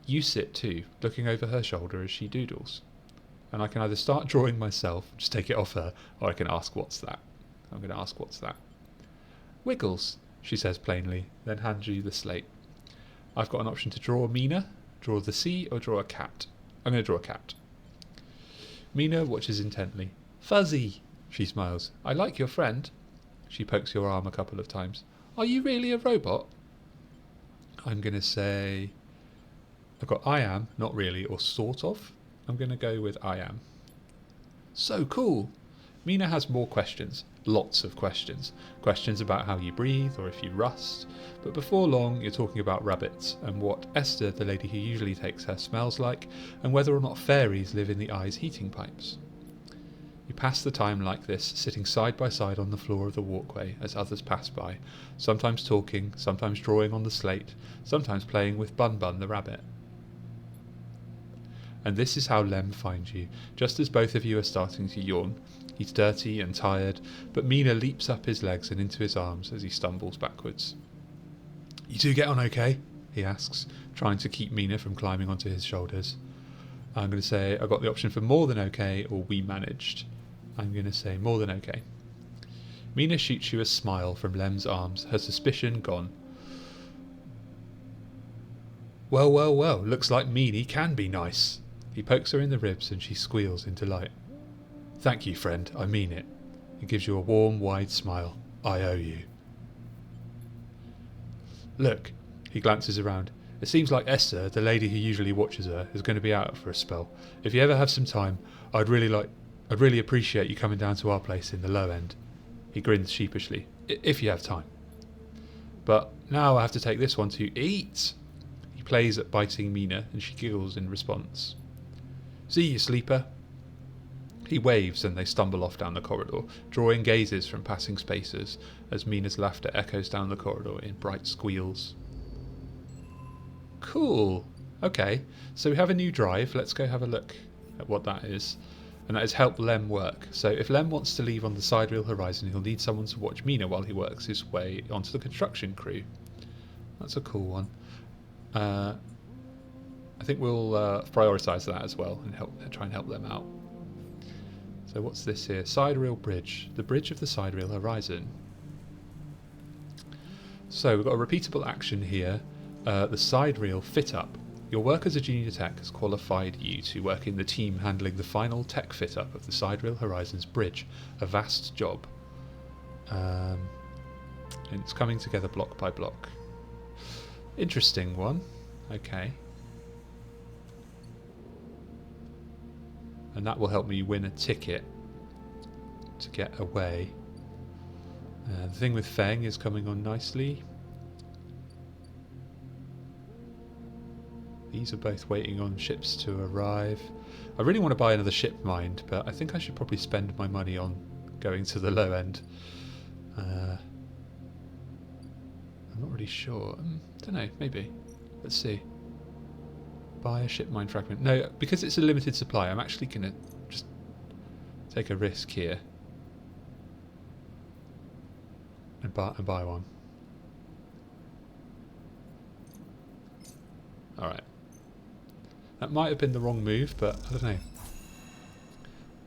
You sit too, looking over her shoulder as she doodles. And I can either start drawing myself, just take it off her, or I can ask what's that. I'm going to ask what's that. Wiggles, she says plainly, then hands you the slate. I've got an option to draw Mina, draw the sea, or draw a cat. I'm going to draw a cat. Mina watches intently. Fuzzy, she smiles. I like your friend. She pokes your arm a couple of times. Are you really a robot? I'm going to say... I've got I am, not really, or sort of. I'm going to go with I am. So cool. Mina has more questions. Lots of questions. Questions about how you breathe or if you rust. But before long, you're talking about rabbits and what Esther, the lady who usually takes her, smells like, and whether or not fairies live in the eye's heating pipes. You pass the time like this, sitting side by side on the floor of the walkway as others pass by, sometimes talking, sometimes drawing on the slate, sometimes playing with Bun Bun the rabbit. And this is how Lem finds you, just as both of you are starting to yawn. He's dirty and tired, but Mina leaps up his legs and into his arms as he stumbles backwards. You two get on okay? He asks, trying to keep Mina from climbing onto his shoulders. I'm going to say I got the option for more than okay or we managed. I'm going to say more than okay. Mina shoots you a smile from Lem's arms, her suspicion gone. Well, well, well, looks like Meanie can be nice. He pokes her in the ribs and she squeals in delight. Thank you, friend, I mean it. He gives you a warm, wide smile. I owe you. Look, he glances around. It seems like Esther, the lady who usually watches her, is going to be out for a spell. If you ever have some time, I'd really appreciate you coming down to our place in the low end. He grins sheepishly. If you have time. But now I have to take this one to eat. He plays at biting Mina and she giggles in response. See you, sleeper. He waves and they stumble off down the corridor, drawing gazes from passing spacers as Mina's laughter echoes down the corridor in bright squeals. Cool. Okay, so we have a new drive. Let's go have a look at what that is. And that is help Lem work. So if Lem wants to leave on the sidereal horizon, he'll need someone to watch Mina while he works his way onto the construction crew. That's a cool one. I think we'll prioritise that as well and try and help them out. So what's this here? Sidereal bridge. The bridge of the sidereal horizon. So we've got a repeatable action here. The sidereal fit up. Your work as a junior tech has qualified you to work in the team handling the final tech fit up of the sidereal horizon's bridge. A vast job. And it's coming together block by block. Interesting one. Okay. And that will help me win a ticket to get away. The thing with Feng is coming on nicely. These are both waiting on ships to arrive. I really want to buy another ship mind, but I think I should probably spend my money on going to the low end. I'm not really sure. Don't know, maybe. Let's see. Buy a ship mine fragment. No, because it's a limited supply, I'm actually going to just take a risk here. And buy one. Alright. That might have been the wrong move, but I don't know.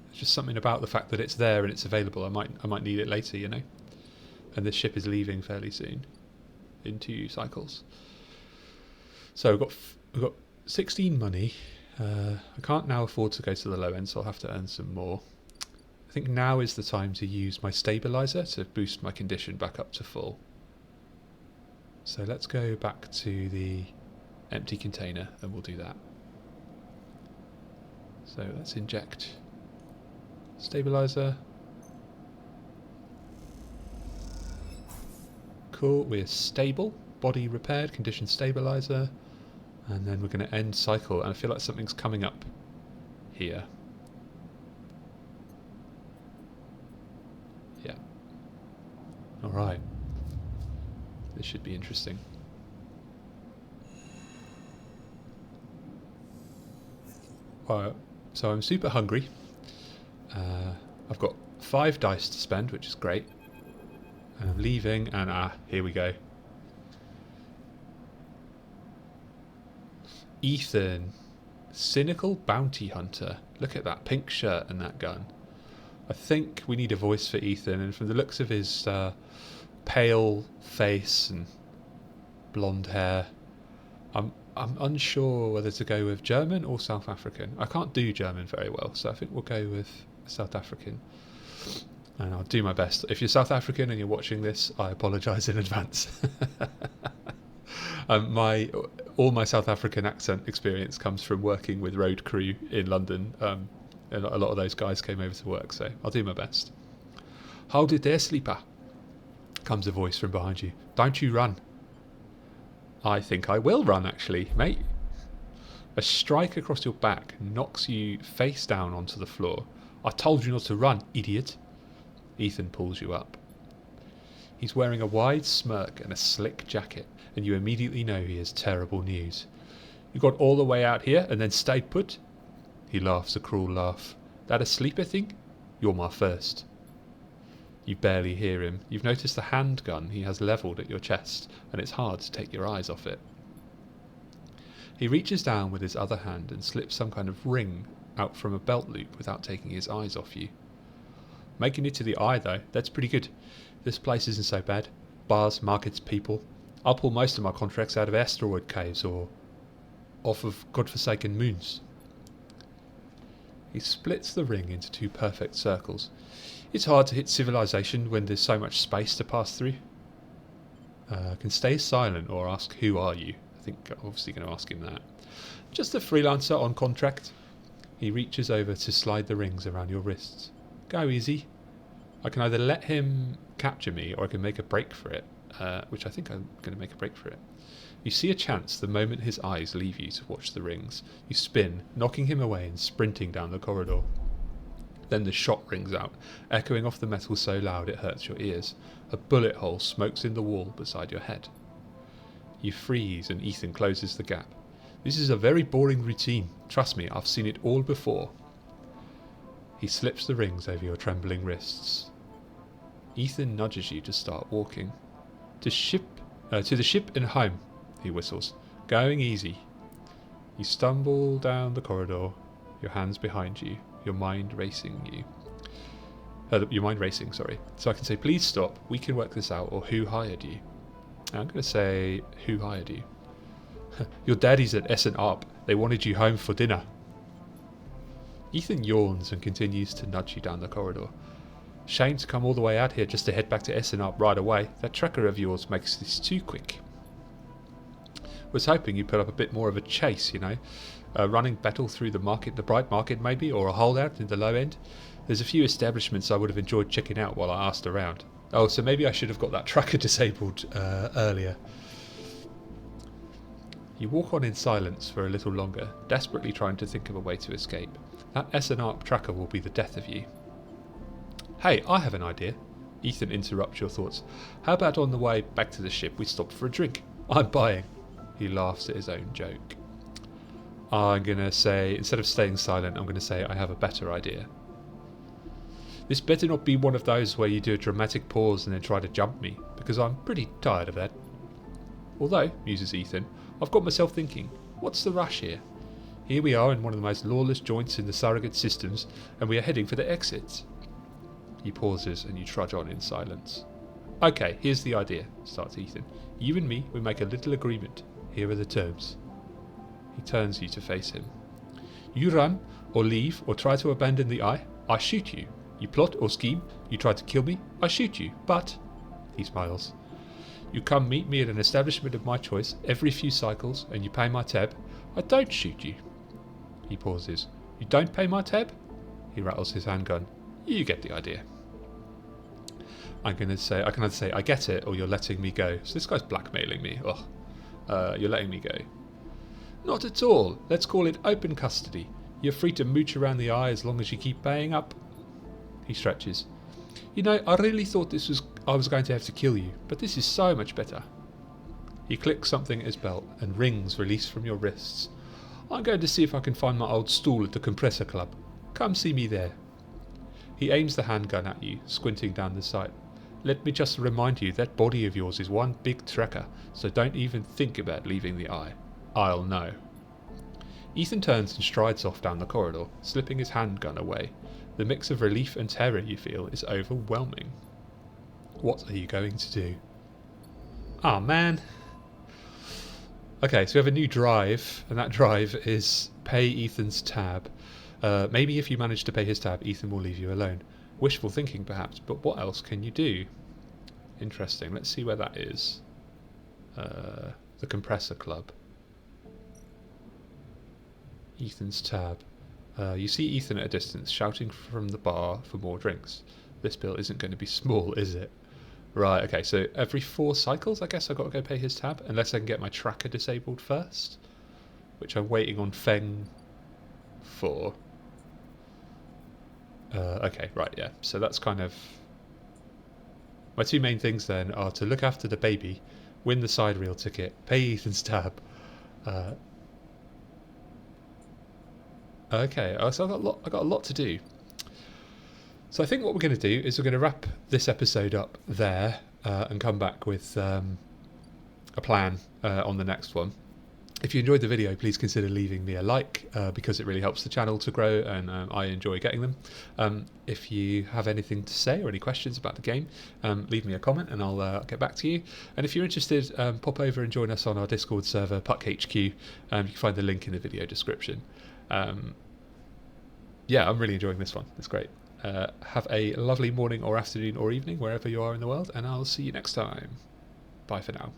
It's just something about the fact that it's there and it's available. I might need it later, you know. And this ship is leaving fairly soon. In 2 cycles. So we've got 16 money. I can't now afford to go to the low end, so I'll have to earn some more. I think now is the time to use my stabilizer to boost my condition back up to full. So let's go back to the empty container and we'll do that. So let's inject stabilizer. Cool, we're stable, body repaired, condition stabilizer. And then we're going to end cycle, and I feel like something's coming up here. Yeah. Alright. This should be interesting. Well, so I'm super hungry. I've got 5 dice to spend, which is great. And I'm leaving, and here we go. Ethan, cynical bounty hunter. Look at that pink shirt and that gun. I think we need a voice for Ethan, and from the looks of his pale face and blonde hair, I'm unsure whether to go with German or South African. I can't do German very well, so I think we'll go with South African. And I'll do my best. If you're South African and you're watching this, I apologise in advance. All my South African accent experience comes from working with road crew in London. And a lot of those guys came over to work, so I'll do my best. Hold it there, sleeper, comes a voice from behind you. Don't you run. I think I will run, actually, mate. A strike across your back knocks you face down onto the floor. I told you not to run, idiot. Ethan pulls you up. He's wearing a wide smirk and a slick jacket, and you immediately know he has terrible news. You got all the way out here and then stayed put? He laughs a cruel laugh. That a sleeper thing? You're my first. You barely hear him. You've noticed the handgun he has levelled at your chest, and it's hard to take your eyes off it. He reaches down with his other hand and slips some kind of ring out from a belt loop without taking his eyes off you. Making it to the eye, though, that's pretty good. This place isn't so bad. Bars, markets, people. I'll pull most of my contracts out of asteroid caves or off of godforsaken moons. He splits the ring into 2 perfect circles. It's hard to hit civilization when there's so much space to pass through. Can stay silent or ask, who are you? I think I'm obviously going to ask him that. Just a freelancer on contract. He reaches over to slide the rings around your wrists. Go easy. I can either let him capture me or I can make a break for it, which I think I'm going to make a break for it. You see a chance the moment his eyes leave you to watch the rings. You spin, knocking him away and sprinting down the corridor. Then the shot rings out, echoing off the metal so loud it hurts your ears. A bullet hole smokes in the wall beside your head. You freeze and Ethan closes the gap. This is a very boring routine. Trust me, I've seen it all before. He slips the rings over your trembling wrists. Ethan nudges you to start walking. To the ship and home, he whistles. Going easy. You stumble down the corridor, your hands behind you, your mind racing, sorry. So I can say, please stop, we can work this out, or who hired you? And I'm going to say, who hired you? Your daddy's at S&R. They wanted you home for dinner. Ethan yawns and continues to nudge you down the corridor. Shame to come all the way out here just to head back to S&R right away. That tracker of yours makes this too quick. Was hoping you'd put up a bit more of a chase, you know. A running battle through the market, the bright market maybe, or a holdout in the low end. There's a few establishments I would have enjoyed checking out while I asked around. Oh, so maybe I should have got that tracker disabled earlier. You walk on in silence for a little longer, desperately trying to think of a way to escape. That S&R tracker will be the death of you. Hey, I have an idea. Ethan interrupts your thoughts. How about on the way back to the ship we stop for a drink? I'm buying. He laughs at his own joke. I'm going to say, instead of staying silent, I'm going to say I have a better idea. This better not be one of those where you do a dramatic pause and then try to jump me, because I'm pretty tired of that. Although, muses Ethan, I've got myself thinking, what's the rush here? Here we are in one of the most lawless joints in the surrogate systems, and we are heading for the exits. He pauses and you trudge on in silence. Okay, here's the idea, starts Ethan. You and me, we make a little agreement. Here are the terms. He turns you to face him. You run, or leave, or try to abandon the eye, I shoot you. You plot or scheme, you try to kill me, I shoot you. But, he smiles, you come meet me at an establishment of my choice every few cycles and you pay my tab, I don't shoot you. He pauses. You don't pay my tab? He rattles his handgun. You get the idea. I can either say, I get it, or you're letting me go. So this guy's blackmailing me. Ugh. You're letting me go. Not at all. Let's call it open custody. You're free to mooch around the eye as long as you keep paying up. He stretches. You know, I really thought I was going to have to kill you, but this is so much better. He clicks something at his belt, and rings release from your wrists. I'm going to see if I can find my old stool at the compressor club. Come see me there. He aims the handgun at you, squinting down the sight. Let me just remind you that body of yours is one big trekker, so don't even think about leaving the eye. I'll know. Ethan turns and strides off down the corridor, slipping his handgun away. The mix of relief and terror you feel is overwhelming. What are you going to do? Ah, man. Okay, so we have a new drive, and that drive is pay Ethan's tab. Maybe if you manage to pay his tab, Ethan will leave you alone. Wishful thinking, perhaps, but what else can you do? Interesting. Let's see where that is. The compressor club. Ethan's tab. You see Ethan at a distance, shouting from the bar for more drinks. This bill isn't going to be small, is it? Right, okay, so every 4 cycles, I guess I've got to go pay his tab, unless I can get my tracker disabled first, which I'm waiting on Feng for. Okay, right, yeah, so that's kind of... My 2 main things then are to look after the baby, win the side reel ticket, pay Ethan's tab. Okay, so I've got a lot to do. So I think what we're going to do is we're going to wrap this episode up there and come back with a plan on the next one. If you enjoyed the video, please consider leaving me a like because it really helps the channel to grow and I enjoy getting them. If you have anything to say or any questions about the game, leave me a comment and I'll get back to you. And if you're interested, pop over and join us on our Discord server, Puck HQ. You can find the link in the video description. Yeah, I'm really enjoying this one. It's great. Have a lovely morning or afternoon or evening wherever you are in the world, and I'll see you next time. Bye for now.